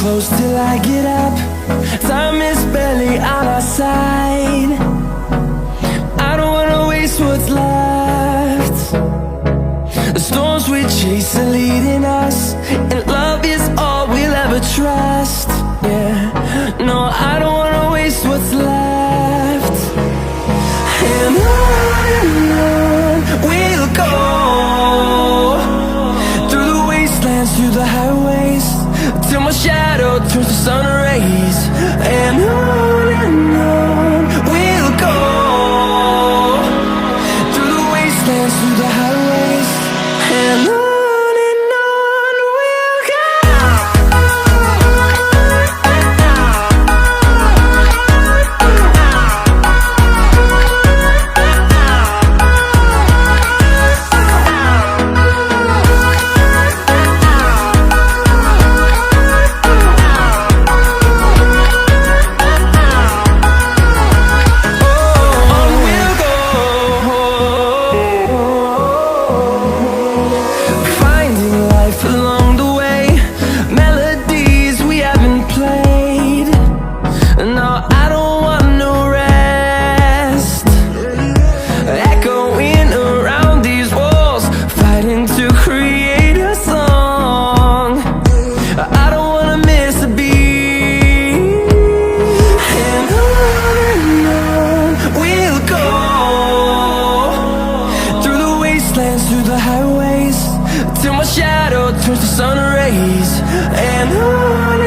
close till I get up. Time is barely on our side. I don't wanna waste what's left. The storms we chase are leading us, and love is all we'll ever trust. Yeah, no, I don't wanna waste what's left. And on we'll go, through the wastelands, through the highways, till my shadow turns to sun rays. And on we'll go, through the wastelands, through the highways, and on we'll go. Through the highways, till my shadow turns to sun rays. And on